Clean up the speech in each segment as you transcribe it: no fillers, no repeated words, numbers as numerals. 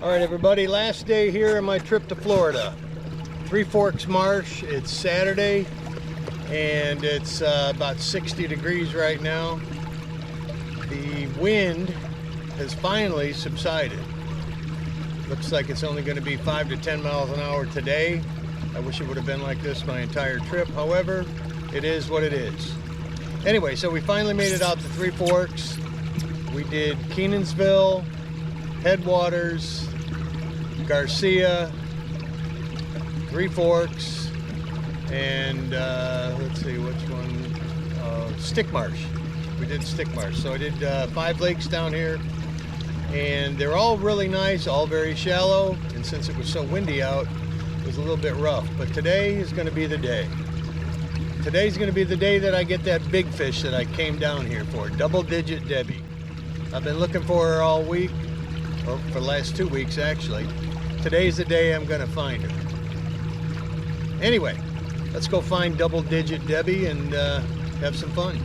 All right, everybody, last day here on my trip to Florida. Three Forks Marsh. It's Saturday, and it's about 60 degrees right now. The wind has finally subsided. Looks like it's only going to be 5 to 10 miles an hour today. I wish it would have been like this my entire trip. However, it is what it is. Anyway, so we finally made it out to Three Forks. We did Kenansville, Headwaters, Garcia, Three Forks, and let's see which one, Stick Marsh. We did Stick Marsh. So I did 5 lakes down here, and they're all really nice, all very shallow, and since it was so windy out, it was a little bit rough. But today is going to be the day. Today's going to be the day that I get that big fish that I came down here for, double-digit Debbie. I've been looking for her all week, or for the last 2 weeks actually. Today's the day I'm going to find her. Anyway, let's go find double-digit Debbie and have some fun.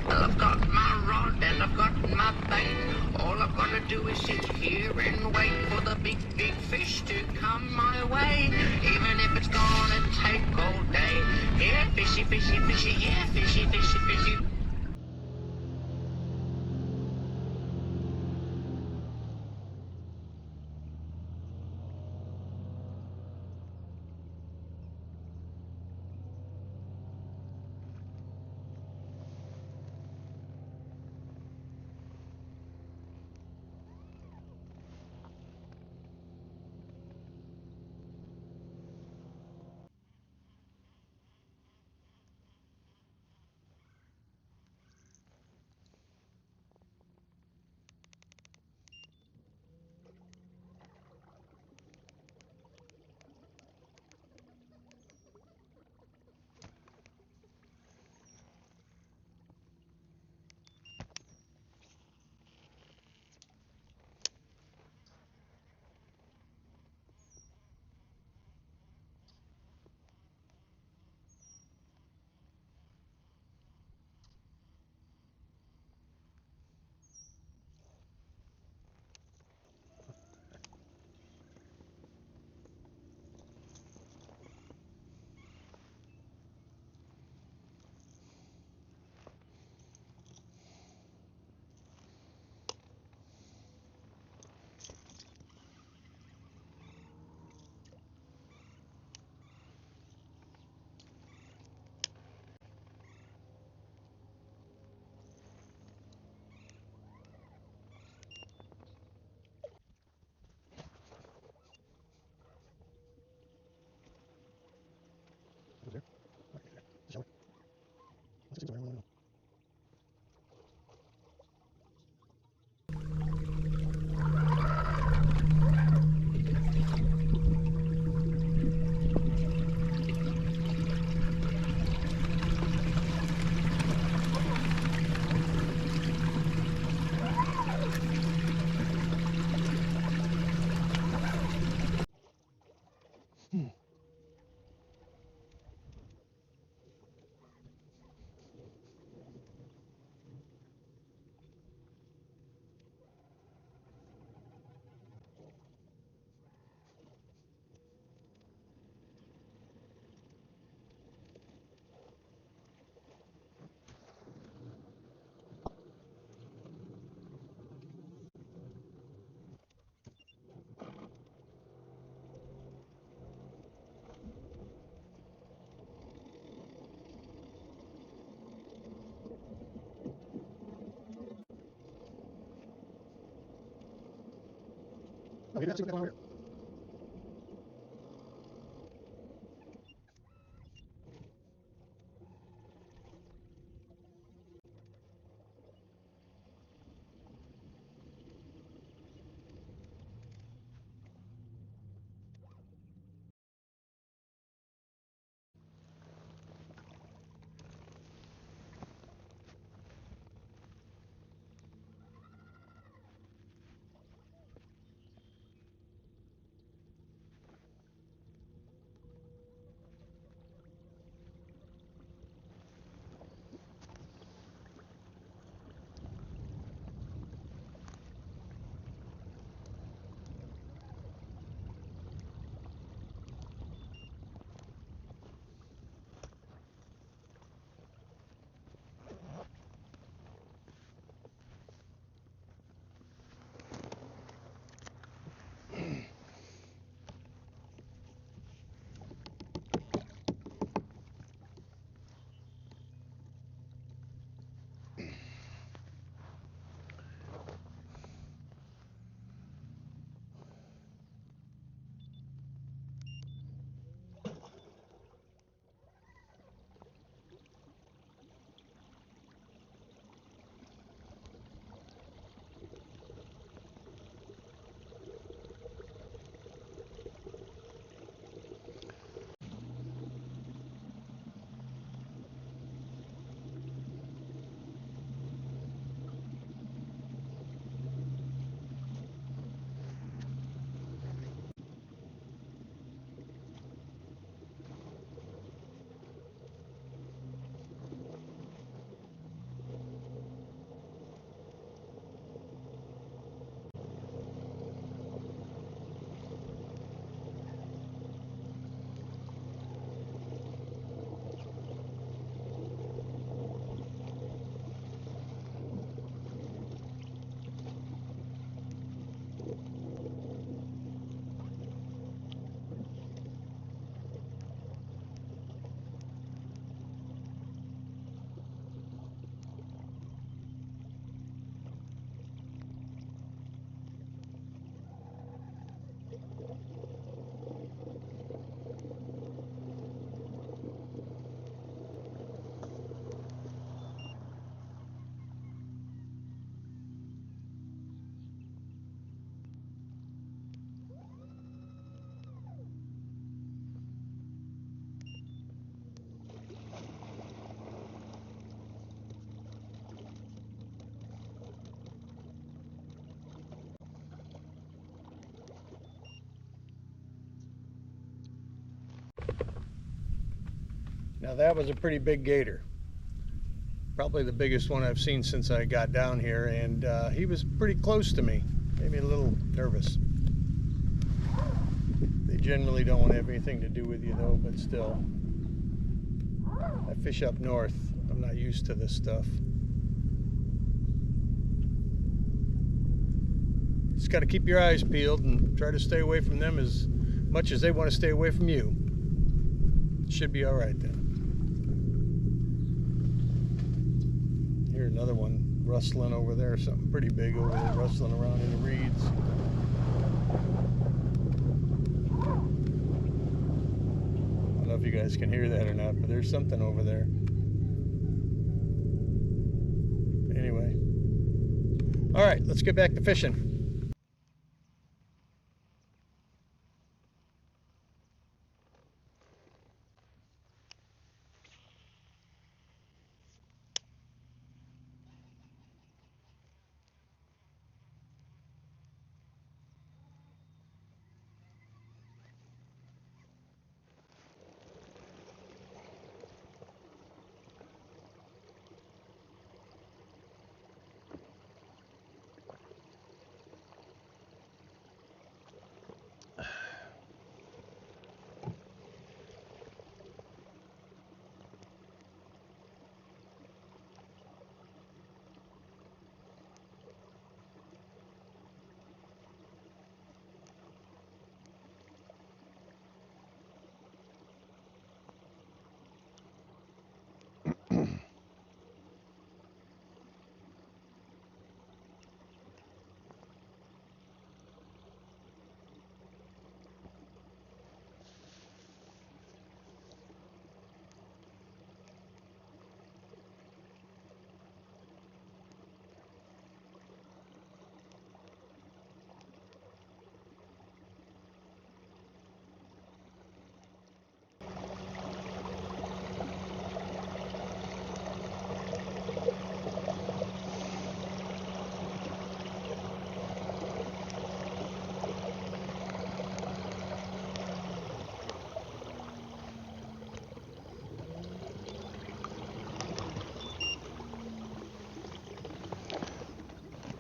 I've got my rod and I've got my bait. All I've got to do is sit here and wait for the big, big fish to come my way. Even if it's gonna take all day. Yeah, fishy, fishy, fishy, yeah, fishy, fishy, fishy. Okay, that's what I Now that was a pretty big gator. Probably the biggest one I've seen since I got down here, and he was pretty close to me. Made me a little nervous. They generally don't want to have anything to do with you though, but still. I fish up north. I'm not used to this stuff. Just got to keep your eyes peeled and try to stay away from them as much as they want to stay away from you. Should be all right then. Here's another one rustling over there, something pretty big over there rustling around in the reeds. I don't know if you guys can hear that or not, but there's something over there. All right, let's get back to fishing.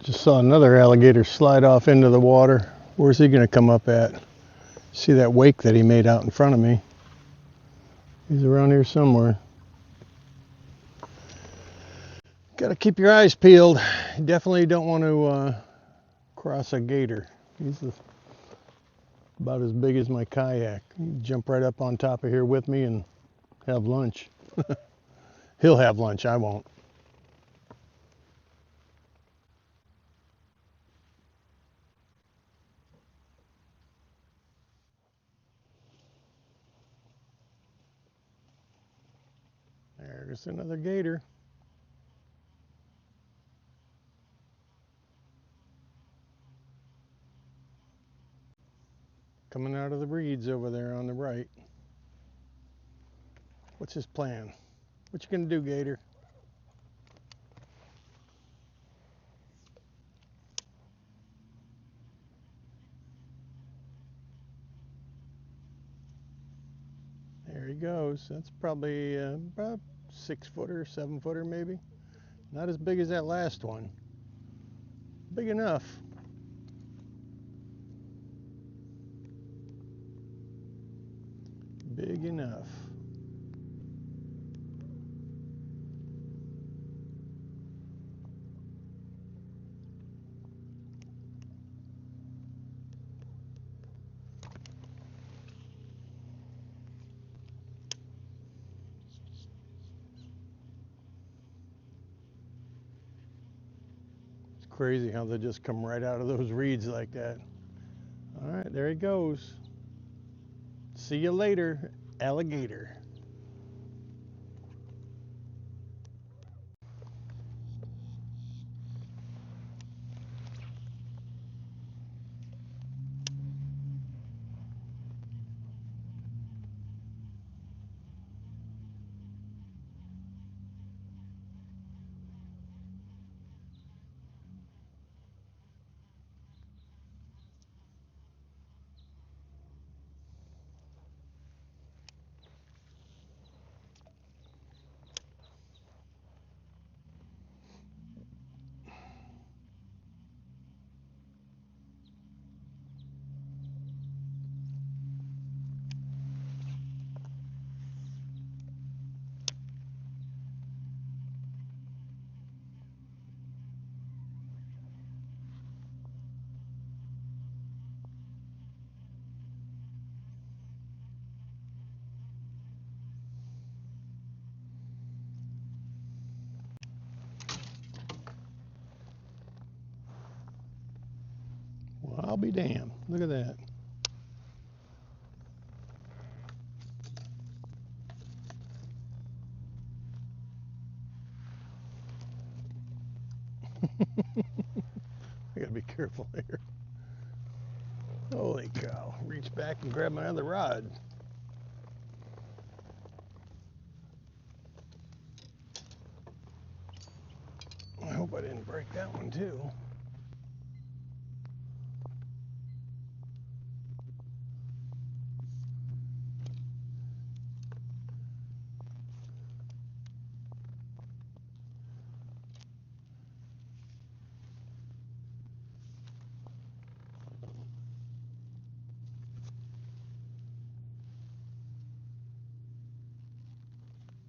Just saw another alligator slide off into the water. Where's he gonna come up at? See that wake that he made out in front of me? He's around here somewhere. Gotta keep your eyes peeled. You definitely don't want to cross a gator. He's about as big as my kayak. He'd jump right up on top of here with me and have lunch. He'll have lunch, I won't. There's another gator. Coming out of the reeds over there on the right. What's his plan? What you gonna do, gator? There he goes. That's probably about 6 footer, 7 footer maybe. Not as big as that last one. Big enough. Big enough. It's crazy how they just come right out of those reeds like that. All right, there he goes. See you later, alligator. Well, I'll be damned. Look at that. I gotta be careful here. Holy cow. Reach back and grab my other rod. I hope I didn't break that one too.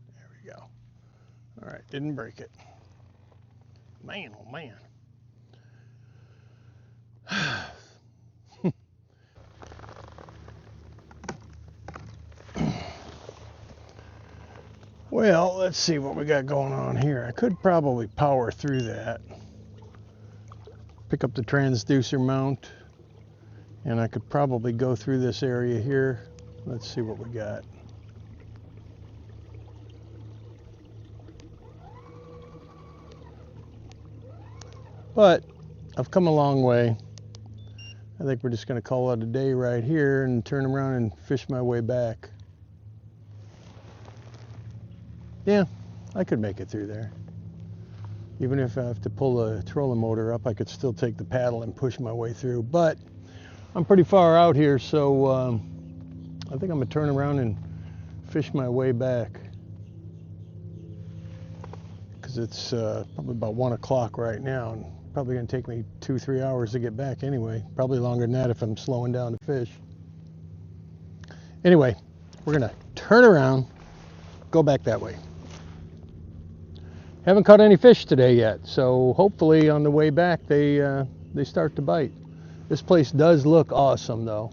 There we go. All right, didn't break it. Man, oh man. Well, let's see what we got going on here. I could probably power through that. Pick up the transducer mount, and I could probably go through this area here. Let's see what we got. But I've come a long way. I think we're just going to call it a day right here and turn around and fish my way back. Yeah, I could make it through there. Even if I have to pull the trolling motor up, I could still take the paddle and push my way through. But I'm pretty far out here, so I think I'm going to turn around and fish my way back. Because it's probably about 1 o'clock right now. And probably going to take me 2-3 hours to get back anyway. Probably longer than that if I'm slowing down to fish. Anyway, we're going to turn around, go back that way. Haven't caught any fish today yet, so hopefully on the way back they start to bite. This place does look awesome though.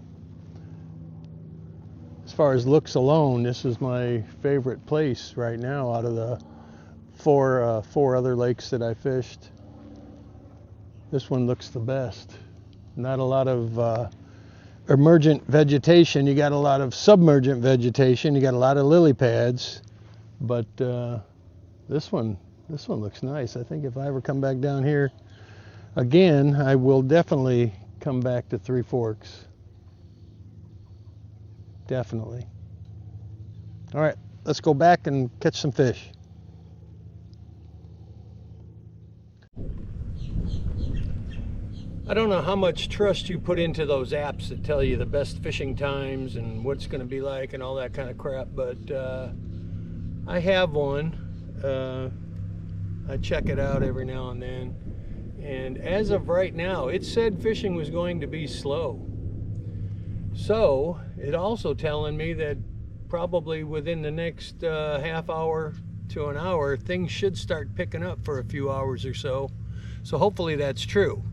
As far as looks alone, this is my favorite place right now out of the four other lakes that I fished. This one looks the best. Not a lot of emergent vegetation. You got a lot of submergent vegetation. You got a lot of lily pads, but this one looks nice. I think if I ever come back down here again, I will definitely come back to Three Forks. Definitely. All right, let's go back and catch some fish. I don't know how much trust you put into those apps that tell you the best fishing times and what it's going to be like and all that kind of crap, but I have one. I check it out every now and then, and as of right now it said fishing was going to be slow. So it also telling me that probably within the next half hour to an hour things should start picking up for a few hours or so. So hopefully that's true.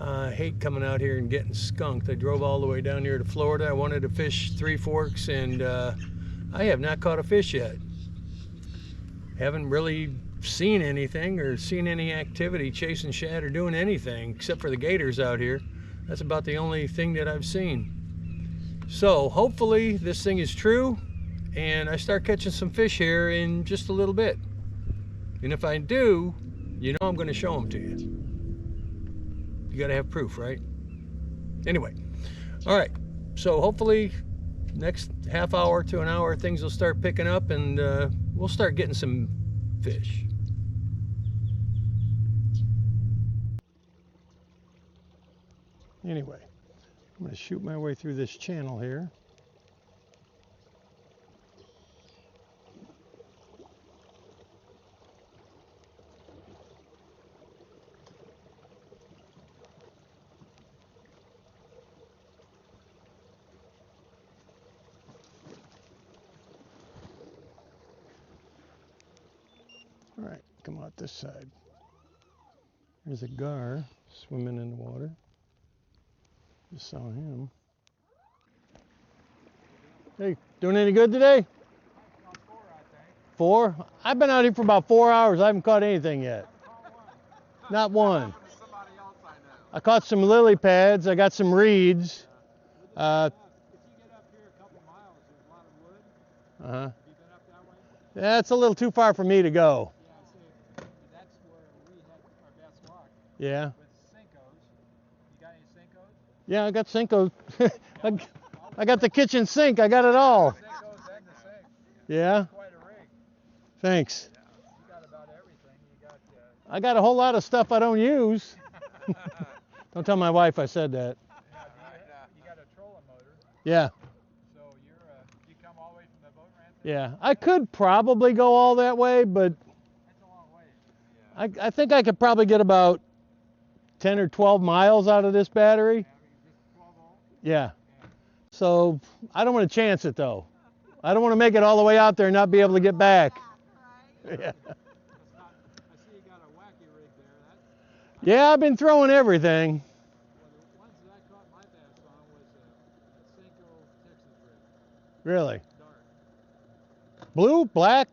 I hate coming out here and getting skunked. I drove all the way down here to Florida. I wanted to fish Three Forks, and I have not caught a fish yet. Haven't really seen anything or seen any activity chasing shad or doing anything except for the gators out here. That's about the only thing that I've seen. So hopefully this thing is true and I start catching some fish here in just a little bit. And if I do, you know I'm going to show them to you. You got to have proof, right? Anyway, all right. So hopefully next half hour to an hour things will start picking up and we'll start getting some fish. Anyway, I'm going to shoot my way through this channel here. All right, come out this side. There's a gar swimming in the water. Just saw him. Hey, doing any good today? 4? I've been out here for about 4 hours. I haven't caught anything yet. Not one. I caught some lily pads. I got some reeds. If you get up here a couple miles, there's a lot of wood. Uh-huh. Have you been up that way? Yeah, it's a little too far for me to go. Yeah, see, that's where we had our Yeah. with Cincos. You got any Cincos? Yeah, I got Cinco. I got the kitchen sink. I got it all. Cincos and the sink. Yeah. Quite a rig. Thanks. You got about everything. You got. I got a whole lot of stuff I don't use. Don't tell my wife I said that. You got a trolling motor. Yeah. So you come all the way from the boat ramp. Yeah. I could probably go all that way, but That's a long way. I think I could probably get about 10 or 12 miles out of this battery. Just 12 volt. Yeah. So I don't want to chance it though. I don't want to make it all the way out there and not be able to get back. Yeah. That's not. I see you got a wacky rig there. Yeah, I've been throwing everything. Well, the ones that I caught my bass on was a Cinco Texas rig. Really? Dark. Blue? Black? Black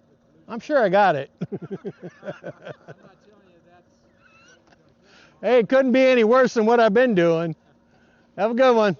with blue. I'm sure I got it. I'm not telling you that's what you're going to catch. Hey, it couldn't be any worse than what I've been doing. Have a good one.